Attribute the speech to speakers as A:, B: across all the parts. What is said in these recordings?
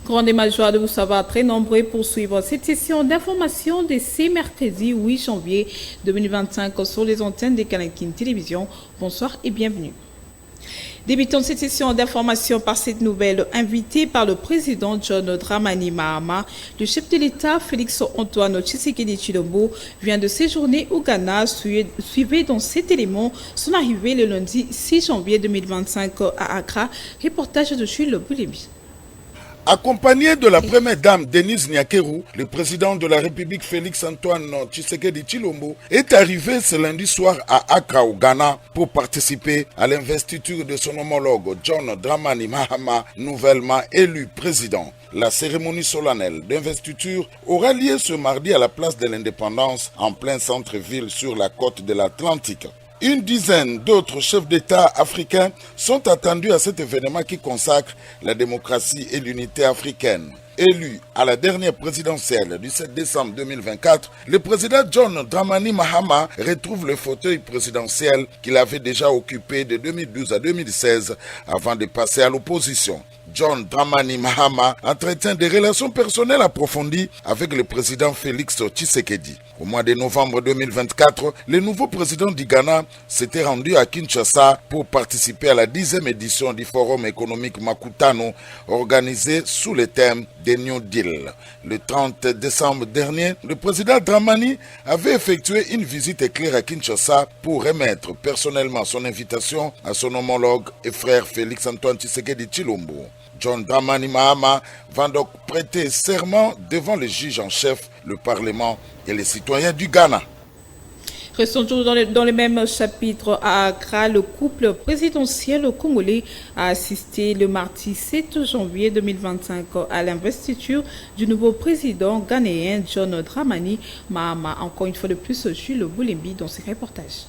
A: Grande et joie de vous savoir très nombreux pour suivre cette session d'information de ce mercredi 8 janvier 2025 sur les antennes de Canal King Télévision. Bonsoir et bienvenue. Débutons cette session d'information par cette nouvelle invitée par le président John Dramani Mahama. Le chef de l'État, Félix Antoine Tshisekedi Tshilombo, vient de séjourner au Ghana. Suivez dans cet élément son arrivée le lundi 6 janvier 2025 à Accra. Reportage de Jules Boulébi.
B: Accompagné de la première dame Denise Nyakeru, le président de la République Félix Antoine Tshisekedi Tshilombo est arrivé ce lundi soir à Accra au Ghana pour participer à l'investiture de son homologue John Dramani Mahama, nouvellement élu président. La cérémonie solennelle d'investiture aura lieu ce mardi à la place de l'Indépendance en plein centre-ville sur la côte de l'Atlantique. Une dizaine d'autres chefs d'État africains sont attendus à cet événement qui consacre la démocratie et l'unité africaine. Élu à la dernière présidentielle du 7 décembre 2024, le président John Dramani Mahama retrouve le fauteuil présidentiel qu'il avait déjà occupé de 2012 à 2016 avant de passer à l'opposition. John Dramani Mahama entretient des relations personnelles approfondies avec le président Félix Tshisekedi. Au mois de novembre 2024, le nouveau président du Ghana s'était rendu à Kinshasa pour participer à la 10e édition du Forum économique Makutano organisé sous le thème des New Deal. Le 30 décembre dernier, le président Dramani avait effectué une visite éclair à Kinshasa pour remettre personnellement son invitation à son homologue et frère Félix Antoine Tshisekedi Tshilombo. John Dramani Mahama va donc prêter serment devant le juge en chef, le Parlement et les citoyens du Ghana.
A: Restons toujours dans le même chapitre à Accra. Le couple présidentiel congolais a assisté le mardi 7 janvier 2025 à l'investiture du nouveau président ghanéen John Dramani Mahama. Encore une fois de plus, Jules Boulembi dans ses reportages.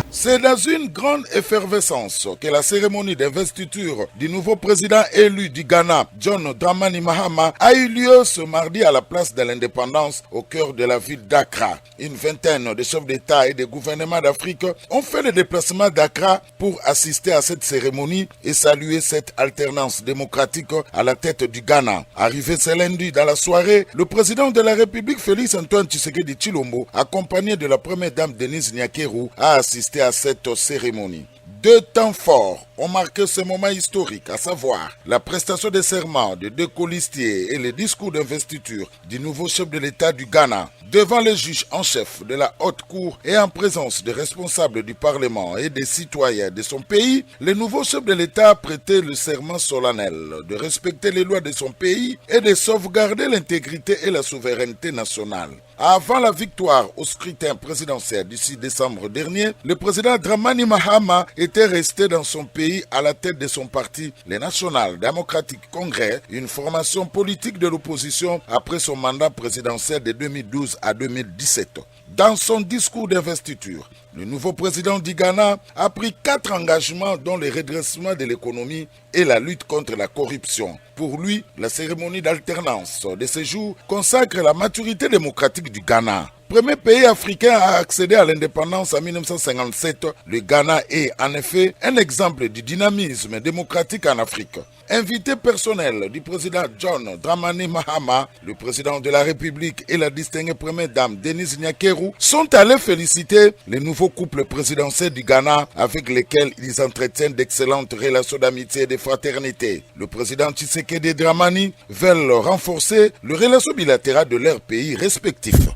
B: C'est dans une grande effervescence que la cérémonie d'investiture du nouveau président élu du Ghana, John Dramani Mahama, a eu lieu ce mardi à la place de l'Indépendance au cœur de la ville d'Accra. Une vingtaine de chefs d'État et de gouvernements d'Afrique ont fait le déplacement d'Accra pour assister à cette cérémonie et saluer cette alternance démocratique à la tête du Ghana. Arrivé ce lundi dans la soirée, le président de la République Félix Antoine Tshisekedi Tshilombo, accompagné de la première dame Denise Nyakeru, a assisté à cette cérémonie. Deux temps forts ont marqué ce moment historique, à savoir la prestation de serment de deux colistiers et le discours d'investiture du nouveau chef de l'État du Ghana. Devant les juges en chef de la haute cour et en présence des responsables du Parlement et des citoyens de son pays, le nouveau chef de l'État a prêté le serment solennel de respecter les lois de son pays et de sauvegarder l'intégrité et la souveraineté nationale. Avant la victoire au scrutin présidentiel du 6 décembre dernier, le président Dramani Mahama était resté dans son pays à la tête de son parti, le National Democratic Congress, une formation politique de l'opposition après son mandat présidentiel de 2012 à 2017. Dans son discours d'investiture, le nouveau président du Ghana a pris 4 engagements dont le redressement de l'économie et la lutte contre la corruption. Pour lui, la cérémonie d'alternance de ce jour consacre la maturité démocratique du Ghana. Premier pays africain à accéder à l'indépendance en 1957, le Ghana est en effet un exemple du dynamisme démocratique en Afrique. Invité personnel du président John Dramani Mahama, le président de la République et la distinguée première dame Denise Nyakeru sont allés féliciter le nouveau couple présidentiel du Ghana avec lesquels ils entretiennent d'excellentes relations d'amitié et de fraternité. Le président Tshisekedi Dramani veut renforcer les relations bilatérales de leurs pays respectifs.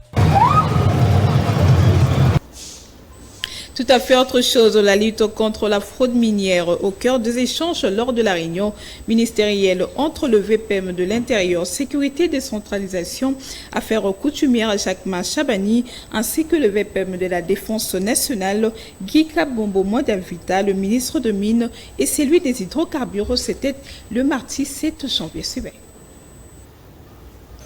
A: Tout à fait autre chose, la lutte contre la fraude minière au cœur des échanges lors de la réunion ministérielle entre le VPM de l'Intérieur, Sécurité et Décentralisation, Affaires coutumières Jacquemin Chabani, ainsi que le VPM de la Défense nationale, Guy Kabombo Modavita, le ministre de Mines et celui des hydrocarbures, c'était le mardi 7 janvier suivant.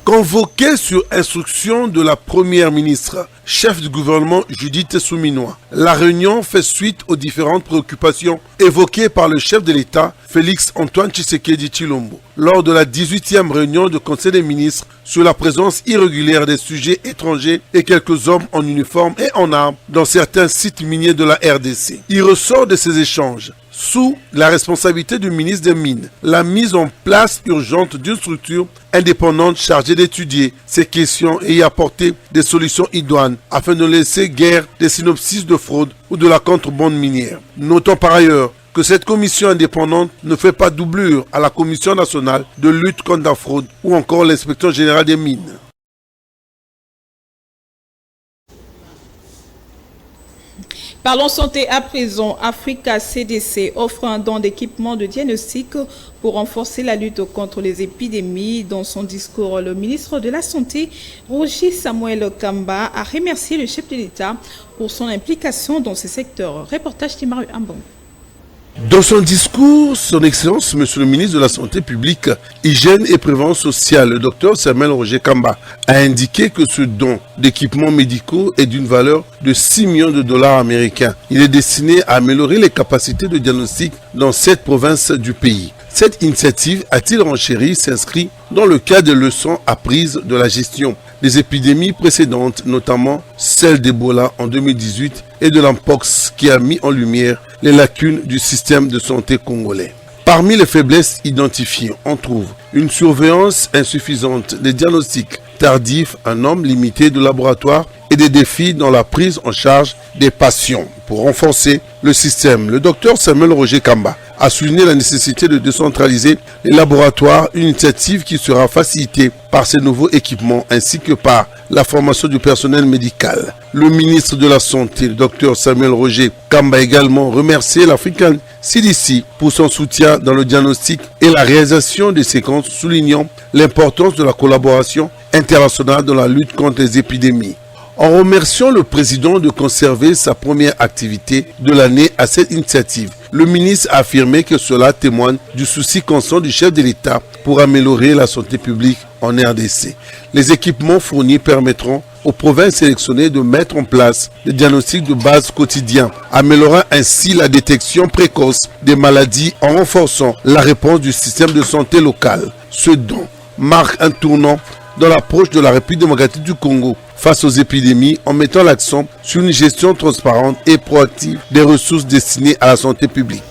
C: Convoqué sur instruction de la première ministre, chef du gouvernement Judith Souminois, la réunion fait suite aux différentes préoccupations évoquées par le chef de l'État, Félix Antoine Tshisekedi Tshilombo, lors de la 18e réunion du Conseil des ministres sur la présence irrégulière des sujets étrangers et quelques hommes en uniforme et en armes dans certains sites miniers de la RDC. Il ressort de ces échanges sous la responsabilité du ministre des Mines, la mise en place urgente d'une structure indépendante chargée d'étudier ces questions et y apporter des solutions idoines afin de laisser guère des synopsis de fraude ou de la contrebande minière. Notons par ailleurs que cette commission indépendante ne fait pas doublure à la Commission nationale de lutte contre la fraude ou encore l'inspection générale des mines.
A: Parlons santé à présent. Africa CDC offre un don d'équipements de diagnostic pour renforcer la lutte contre les épidémies. Dans son discours, le ministre de la Santé, Roger Samuel Kamba, a remercié le chef de l'État pour son implication dans ce secteur. Reportage de Mario Ambon.
C: Dans son discours, son Excellence, Monsieur le ministre de la Santé publique, Hygiène et Prévention sociale, le Dr Samuel Roger Kamba, a indiqué que ce don d'équipements médicaux est d'une valeur de 6 millions de dollars américains. Il est destiné à améliorer les capacités de diagnostic dans 7 provinces du pays. Cette initiative, a-t-il renchéri, s'inscrit dans le cadre des leçons apprises de la gestion des épidémies précédentes, notamment celle d'Ebola en 2018 et de l'Mpox qui a mis en lumière les lacunes du système de santé congolais. Parmi les faiblesses identifiées, on trouve une surveillance insuffisante, des diagnostics tardifs, un nombre limité de laboratoires et des défis dans la prise en charge des patients. Pour renforcer le système, le Dr Samuel Roger Kamba a souligné la nécessité de décentraliser les laboratoires, une initiative qui sera facilitée par ces nouveaux équipements ainsi que par la formation du personnel médical. Le ministre de la Santé, le Dr Samuel Roger Kamba, a également remercié l'African CDC pour son soutien dans le diagnostic et la réalisation des séquences, soulignant l'importance de la collaboration internationale dans la lutte contre les épidémies. En remerciant le président de conserver sa première activité de l'année à cette initiative, le ministre a affirmé que cela témoigne du souci constant du chef de l'État pour améliorer la santé publique en RDC. Les équipements fournis permettront aux provinces sélectionnées de mettre en place des diagnostics de base quotidiens, améliorant ainsi la détection précoce des maladies en renforçant la réponse du système de santé local. Ce don marque un tournant dans l'approche de la République démocratique du Congo face aux épidémies en mettant l'accent sur une gestion transparente et proactive des ressources destinées à la santé publique.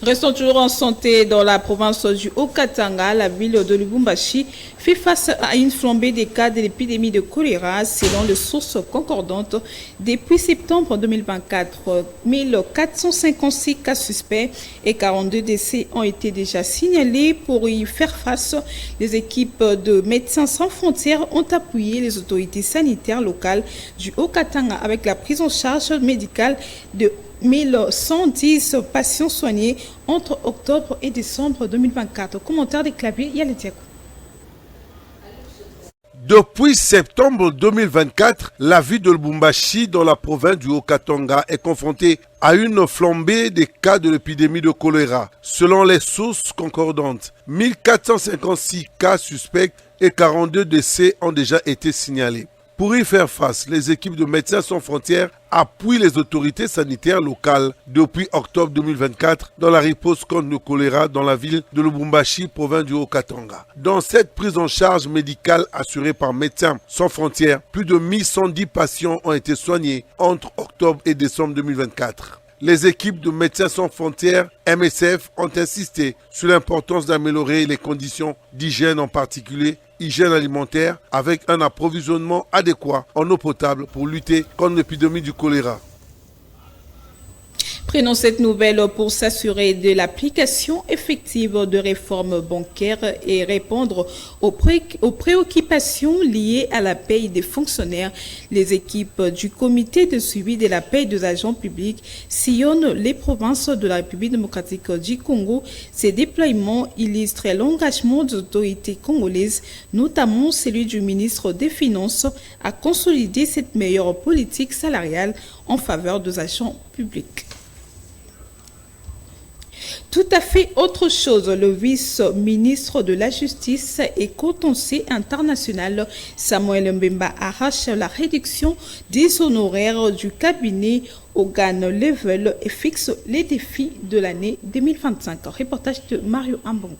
A: Restons toujours en santé dans la province du Haut-Katanga. La ville de Lubumbashi fait face à une flambée des cas de l'épidémie de choléra selon les sources concordantes. Depuis septembre 2024, 1456 cas suspects et 42 décès ont été déjà signalés. Pour y faire face, les équipes de Médecins sans frontières ont appuyé les autorités sanitaires locales du Haut-Katanga avec la prise en charge médicale de 1110 patients soignés entre octobre et décembre 2024. Commentaire des claviers, Yaletiakou.
C: Depuis septembre 2024, la ville de Lubumbashi dans la province du Haut-Katanga est confrontée à une flambée des cas de l'épidémie de choléra. Selon les sources concordantes, 1456 cas suspects et 42 décès ont déjà été signalés. Pour y faire face, les équipes de Médecins sans frontières appuient les autorités sanitaires locales depuis octobre 2024 dans la riposte contre le choléra dans la ville de Lubumbashi, province du Haut-Katanga. Dans cette prise en charge médicale assurée par Médecins sans frontières, plus de 1110 patients ont été soignés entre octobre et décembre 2024. Les équipes de Médecins sans frontières, MSF, ont insisté sur l'importance d'améliorer les conditions d'hygiène, en particulier hygiène alimentaire, avec un approvisionnement adéquat en eau potable pour lutter contre l'épidémie du choléra.
A: Prenons cette nouvelle pour s'assurer de l'application effective de réformes bancaires et répondre aux préoccupations liées à la paye des fonctionnaires. Les équipes du comité de suivi de la paye des agents publics sillonnent les provinces de la République démocratique du Congo. Ces déploiements illustrent l'engagement des autorités congolaises, notamment celui du ministre des Finances, à consolider cette meilleure politique salariale en faveur des agents publics. Tout à fait autre chose, le vice-ministre de la Justice et contentieux international Samuel Mbemba arrache la réduction des honoraires du cabinet Hogan Level et fixe les défis de l'année 2025. Reportage de Mario Ambongo.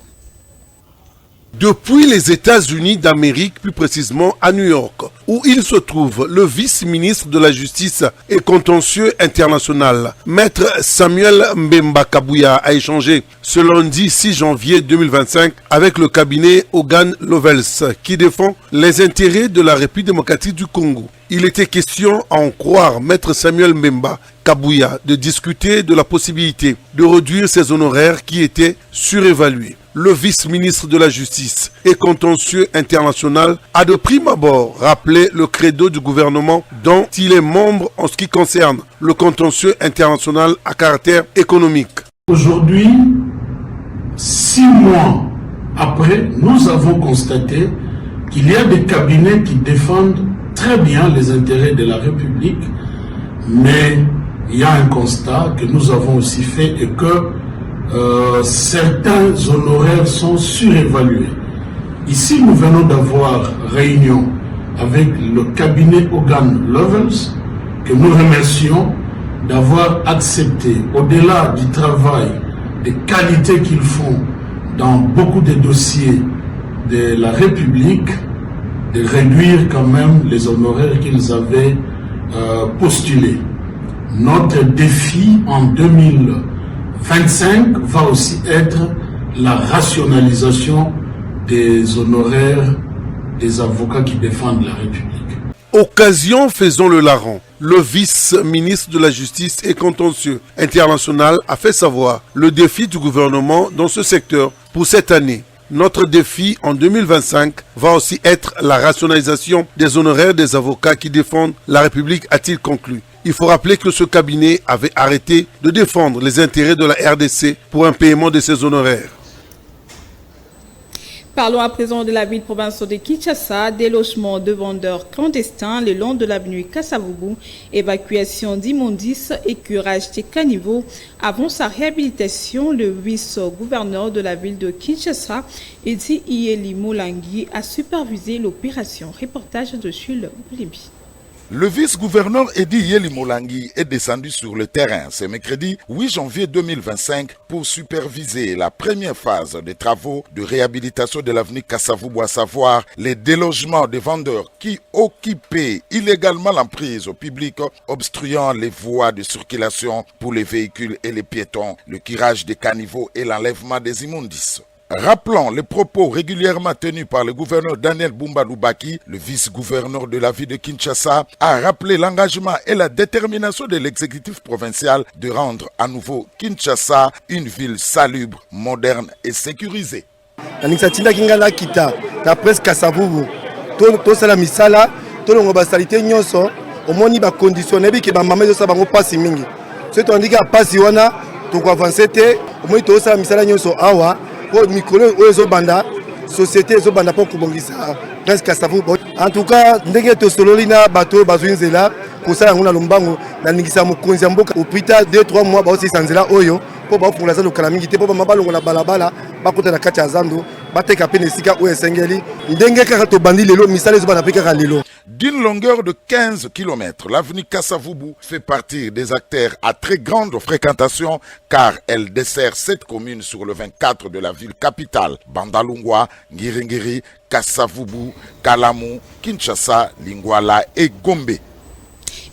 C: Depuis les États-Unis d'Amérique, plus précisément à New York, où il se trouve, le vice-ministre de la Justice et contentieux international, Maître Samuel Mbemba Kabouya, a échangé ce lundi 6 janvier 2025 avec le cabinet Hogan Lovells, qui défend les intérêts de la République démocratique du Congo. Il était question, à en croire Maître Samuel Mbemba Kabouya, de discuter de la possibilité de réduire ses honoraires qui étaient surévalués. Le vice-ministre de la Justice et contentieux international a de prime abord rappelé le credo du gouvernement dont il est membre en ce qui concerne le contentieux international à caractère économique.
D: Aujourd'hui, 6 mois après, nous avons constaté qu'il y a des cabinets qui défendent très bien les intérêts de la République, mais il y a un constat que nous avons aussi fait et que certains honoraires sont surévalués. Ici, nous venons d'avoir réunion avec le cabinet Hogan Lovells, que nous remercions d'avoir accepté, au-delà du travail, des qualités qu'ils font dans beaucoup de dossiers de la République, de réduire quand même les honoraires qu'ils avaient postulés. Notre défi en 2025 va aussi être la rationalisation des honoraires des avocats qui défendent la République.
C: Occasion faisant le larron, le vice-ministre de la Justice et contentieux international a fait savoir le défi du gouvernement dans ce secteur pour cette année. Notre défi en 2025 va aussi être la rationalisation des honoraires des avocats qui défendent la République, a-t-il conclu. Il faut rappeler que ce cabinet avait arrêté de défendre les intérêts de la RDC pour un paiement de ses honoraires.
A: Parlons à présent de la ville-province de Kinshasa, des logements de vendeurs clandestins le long de l'avenue Kassavubu, évacuation d'immondices et curage des caniveaux. Avant sa réhabilitation, le vice-gouverneur de la ville de Kinshasa, Edi Iyeli Molangi, a supervisé l'opération. Reportage de Jules Boulimbi.
B: Le vice-gouverneur Edi Iyeli Molangi est descendu sur le terrain ce mercredi 8 janvier 2025 pour superviser la première phase des travaux de réhabilitation de l'avenue Kassavubu, à savoir les délogements des vendeurs qui occupaient illégalement l'emprise publique, obstruant les voies de circulation pour les véhicules et les piétons, le curage des caniveaux et l'enlèvement des immondices. Rappelons les propos régulièrement tenus par le gouverneur Daniel Bumba Lubaki, le vice-gouverneur de la ville de Kinshasa, a rappelé l'engagement et la détermination de l'exécutif provincial de rendre à nouveau Kinshasa une ville salubre, moderne et sécurisée.
E: Société ezobanda pour kubongisa Prince Kassavubu. En tout cas, ndenge to sololina bato bazwinzela kosala ngona lombango na ningisa mokonzi mboka opita 2-3 mois ba aussi sanzela oyo po ba fungula za lokala mingi te po ba mabalongo na balabala bakota na kati ya zando bateka pene sika oyo esengeli ndenge kaka to bandi lelo misala ezobanda pe kaka lelo.
B: D'une longueur de 15 km, l'avenue Kassavubu fait partie des acteurs à très grande fréquentation car elle dessert 7 communes sur le 24 de la ville capitale, Bandalungwa, Ngiringiri, Kassavubu, Kalamu, Kinshasa, Lingwala et Gombe.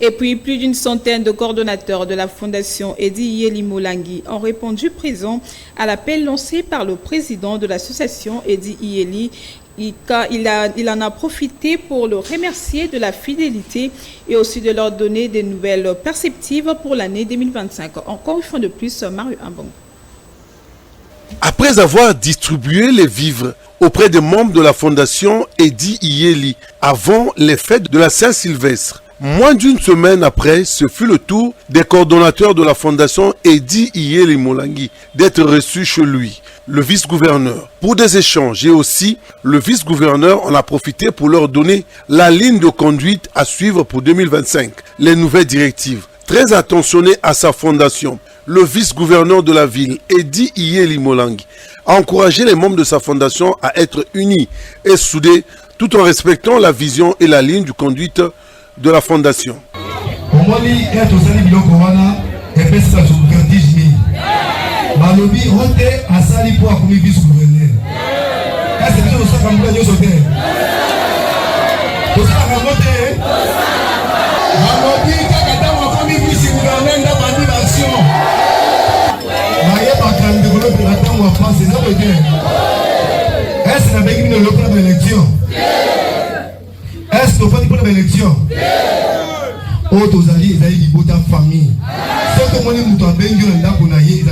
A: Et puis, plus d'une centaine de coordonnateurs de la Fondation Edi Iyeli Molangi ont répondu présent à l'appel lancé par le président de l'association Edi Iyeli. Il en a profité pour le remercier de la fidélité et aussi de leur donner des nouvelles perspectives pour l'année 2025. Encore une fois de plus, Mario Ambong.
C: Après avoir distribué les vivres auprès des membres de la Fondation Edi Iyeli avant les fêtes de la Saint-Sylvestre, moins d'une semaine après, ce fut le tour des coordonnateurs de la Fondation Edi Iyeli Molangi d'être reçus chez lui, le vice-gouverneur, pour des échanges. Et aussi, le vice-gouverneur en a profité pour leur donner la ligne de conduite à suivre pour 2025, les nouvelles directives. Très attentionné à sa fondation, le vice-gouverneur de la ville, Edi Iyeli Molangi, a encouragé les membres de sa fondation à être unis et soudés tout en respectant la vision et la ligne de conduite de la fondation.
E: Est-ce que nous sommes en train de sauter? Nous sommes en train de sauter. Mamodi, Kakata, ma famille, qui s'y gouverne dans ma dimension. Maïe, par train de développer la temps en France, c'est ça le bien. Est-ce que nous avons une autre élection? Est-ce que nous avons une autre élection? Oh, tous les gens, ils ont une famille. Ce que moi, je suis en train de dire, ils ont une famille.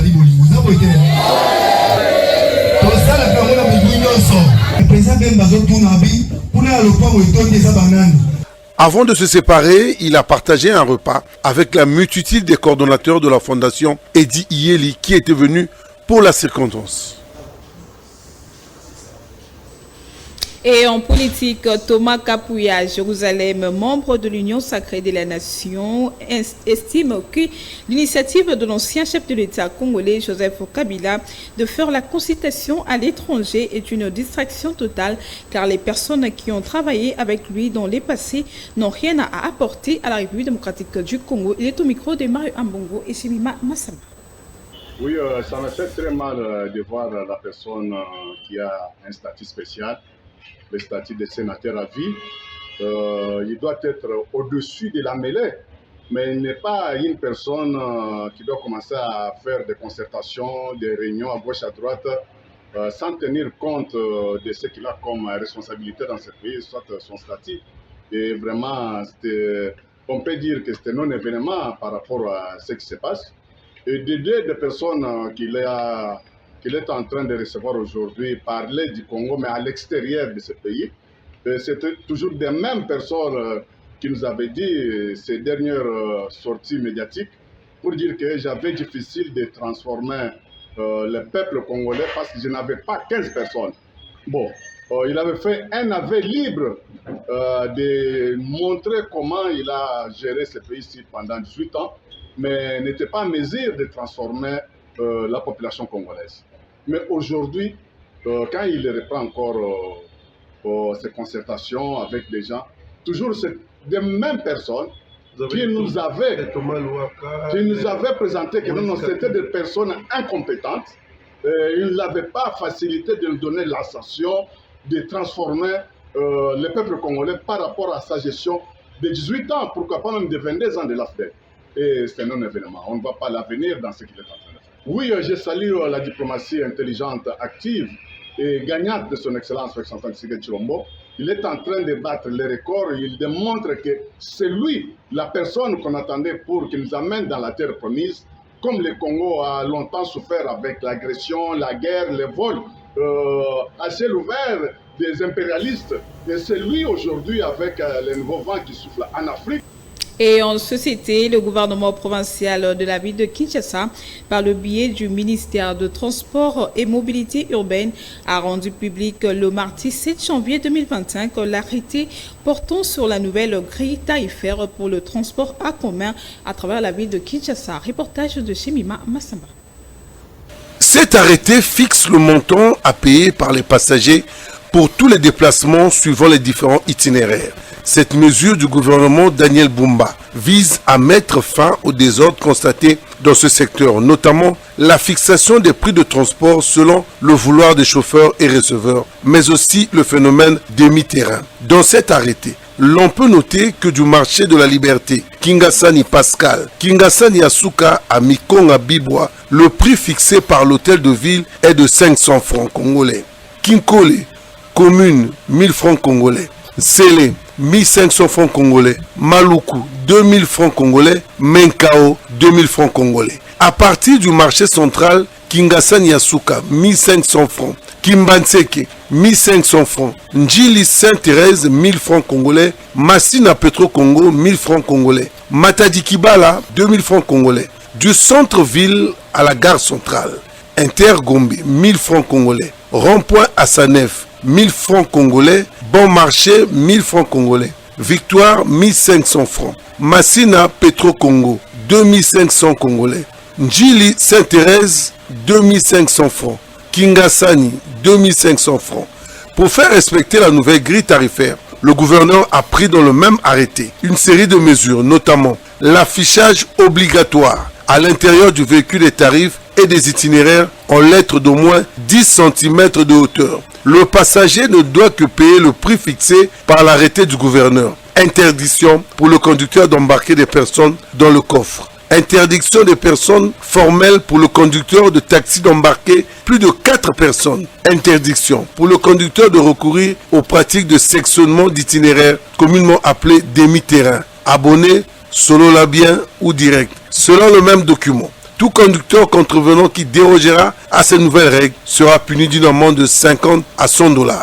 C: Avant de se séparer, il a partagé un repas avec la multitude des coordonnateurs de la fondation Eddie Iyeli qui était venu pour la circonstance.
A: Et en politique, Thomas Kapouya, Jérusalem, membre de l'Union sacrée de la Nation, estime que l'initiative de l'ancien chef de l'État congolais, Joseph Kabila, de faire la consultation à l'étranger est une distraction totale, car les personnes qui ont travaillé avec lui dans les passés n'ont rien à apporter à la République démocratique du Congo. Il est au micro de Mario Ambongo et Semima Massama.
F: Oui, ça me fait très mal de voir la personne qui a un statut spécial, le statut de sénateur à vie. Il doit être au-dessus de la mêlée, mais il n'est pas une personne qui doit commencer à faire des concertations, des réunions à gauche, à droite, sans tenir compte de ce qu'il a comme responsabilité dans ce pays, soit son statut. Et vraiment, on peut dire que c'était non-événement par rapport à ce qui se passe. Et des personnes qu'il est en train de recevoir aujourd'hui parler du Congo, mais à l'extérieur de ce pays. C'était toujours des mêmes personnes qui nous avaient dit ces dernières sorties médiatiques pour dire que j'avais difficile de transformer le peuple congolais parce que je n'avais pas 15 personnes. Bon, il avait fait un aveu libre de montrer comment il a géré ce pays-ci pendant 18 ans, mais n'était pas en mesure de transformer la population congolaise. Mais aujourd'hui, quand il reprend encore ces concertations avec des gens, toujours c'est des mêmes personnes qui nous avaient présenté que non, c'était des personnes incompétentes. Ils n'avaient pas facilité de nous donner l'ascension, de transformer le peuple congolais par rapport à sa gestion de 18 ans, pourquoi pas même de 22 ans de l'AFDEL. Et c'est non événement. On ne voit pas l'avenir dans ce qu'il est en train de faire. Oui, je salue la diplomatie intelligente, active et gagnante de son Excellence Félix Antoine Tshisekedi Tshilombo. Il est en train de battre les records. Il démontre que c'est lui, la personne qu'on attendait pour qu'il nous amène dans la terre promise. Comme le Congo a longtemps souffert avec l'agression, la guerre, les vols à ciel ouvert des impérialistes. Et c'est lui aujourd'hui, avec les nouveaux vents qui soufflent en Afrique.
A: Et en société, le gouvernement provincial de la ville de Kinshasa, par le biais du ministère de Transport et Mobilité urbaine, a rendu public le mardi 7 janvier 2025 l'arrêté portant sur la nouvelle grille tarifaire pour le transport en commun à travers la ville de Kinshasa. Reportage de Semima Massamba.
C: Cet arrêté fixe le montant à payer par les passagers pour tous les déplacements suivant les différents itinéraires. Cette mesure du gouvernement Daniel Bumba vise à mettre fin aux désordres constatés dans ce secteur, notamment la fixation des prix de transport selon le vouloir des chauffeurs et receveurs, mais aussi le phénomène demi-terrain. Dans cet arrêté, l'on peut noter que du marché de la liberté, Kingasani Pascal, Kingasani Asuka à Mikonga Bibwa, le prix fixé par l'hôtel de ville est de 500 francs congolais. Kinkole, commune, 1000 francs congolais. Sélé, 1500 francs congolais. Maluku, 2000 francs congolais. Menkao, 2000 francs congolais. À partir du marché central, Kingasani Yasuka, 1500 francs. Kimbanseke, 1500 francs. Njili Sainte-Thérèse, 1000 francs congolais. Massina Petro Congo, 1000 francs congolais. Matadi Kibala, 2000 francs congolais. Du centre-ville à la gare centrale. Intergombe, 1000 francs congolais. Rond-point Assanef, 1000 francs congolais. Bon marché, 1000 francs congolais. Victoire, 1500 francs. Massina Petro Congo, 2500 congolais. Njili Sainte-Thérèse, 2500 francs. Kingasani, 2500 francs. Pour faire respecter la nouvelle grille tarifaire, le gouverneur a pris dans le même arrêté une série de mesures, notamment l'affichage obligatoire à l'intérieur du véhicule des tarifs et des itinéraires en lettres d'au moins 10 cm de hauteur. Le passager ne doit que payer le prix fixé par l'arrêté du gouverneur. Interdiction pour le conducteur d'embarquer des personnes dans le coffre. Interdiction des personnes formelles pour le conducteur de taxi d'embarquer plus de 4 personnes. Interdiction pour le conducteur de recourir aux pratiques de sectionnement d'itinéraire, communément appelé demi-terrain. Abonné, solo labien ou direct. Selon le même document, tout conducteur contrevenant qui dérogera à ces nouvelles règles sera puni d'une amende de 50 à 100 $.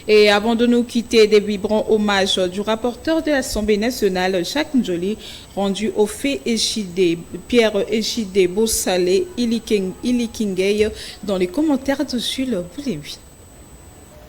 A: Et avant de nous quitter, des vibrants hommages du rapporteur de l'Assemblée nationale, Jacques Njoli, rendu au fait Ejide, Pierre Ejide Bossalé, Ilikingey, dans les commentaires de Jules Boulévi.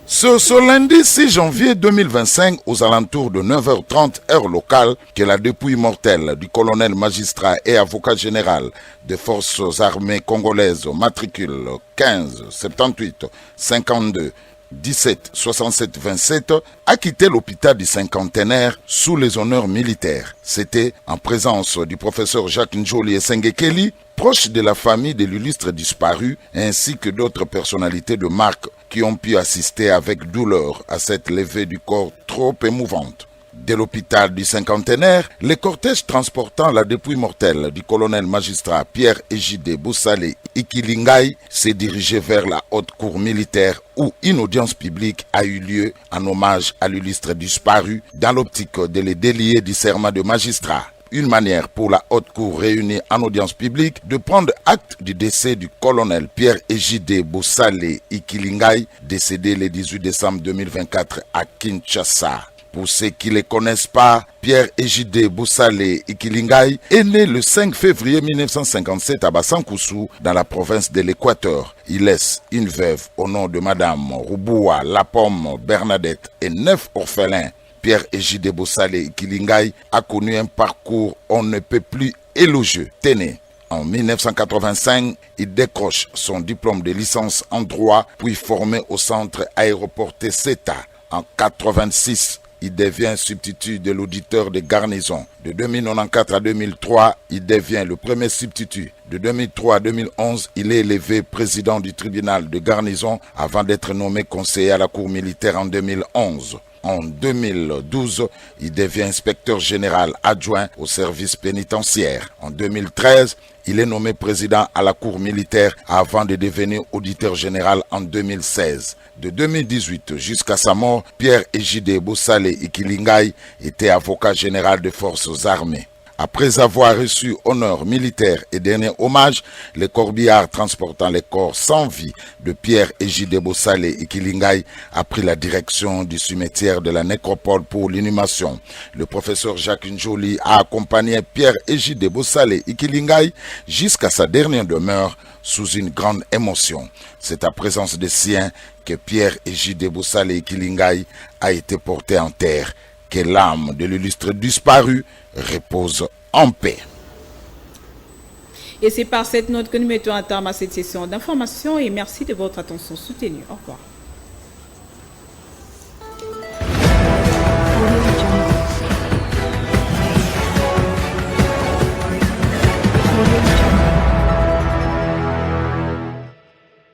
B: Ce lundi 6 janvier 2025, aux alentours de 9h30 heure locale, que la dépouille mortelle du colonel magistrat et avocat général des forces armées congolaises matricule 15 78 52 17 67 27 a quitté l'hôpital du cinquantenaire sous les honneurs militaires. C'était en présence du professeur Jacques Njoli Esengekeli, proche de la famille de l'illustre disparu, ainsi que d'autres personnalités de marque qui ont pu assister avec douleur à cette levée du corps trop émouvante. De l'hôpital du cinquantenaire, le cortège transportant la dépouille mortelle du colonel magistrat Pierre Ejide Bossalé Ikilingai s'est dirigé vers la haute cour militaire où une audience publique a eu lieu en hommage à l'illustre disparu dans l'optique de le délier du serment de magistrat. Une manière pour la haute cour réunie en audience publique de prendre acte du décès du colonel Pierre Ejide Bossalé Ikilingai, décédé le 18 décembre 2024 à Kinshasa. Pour ceux qui ne les connaissent pas, Pierre Ejide Bossalé Ikilingai est né le 5 février 1957 à Bassankoussou, dans la province de l'Équateur. Il laisse une veuve au nom de Madame Rouboua Lapomme Bernadette et 9 orphelins. Pierre Ejide Bossalé Ikilingai a connu un parcours on ne peut plus élogieux. Téné. En 1985, il décroche son diplôme de licence en droit, puis formé au centre aéroporté CETA. En 1986, il devient substitut de l'auditeur de garnison. De 2094 à 2003, il devient le premier substitut. De 2003 à 2011, il est élevé président du tribunal de garnison avant d'être nommé conseiller à la cour militaire en 2011. En 2012, il devient inspecteur général adjoint au service pénitentiaire. En 2013, il est nommé président à la cour militaire avant de devenir auditeur général en 2016. De 2018 jusqu'à sa mort, Pierre Ejide Bossalé Ikilingai était avocat général des forces armées. Après avoir reçu honneur militaire et dernier hommage, le corbillard transportant les corps sans vie de Pierre Ejide Bossalé Ikilingai a pris la direction du cimetière de la nécropole pour l'inhumation. Le professeur Jacques Njoli a accompagné Pierre Ejide Bossalé Ikilingai jusqu'à sa dernière demeure sous une grande émotion. C'est à présence des siens que Pierre Ejide Bossalé Ikilingai a été porté en terre. Que l'âme de l'illustre disparu repose en paix.
A: Et c'est par cette note que nous mettons un terme à cette session d'information et merci de votre attention soutenue. Au revoir.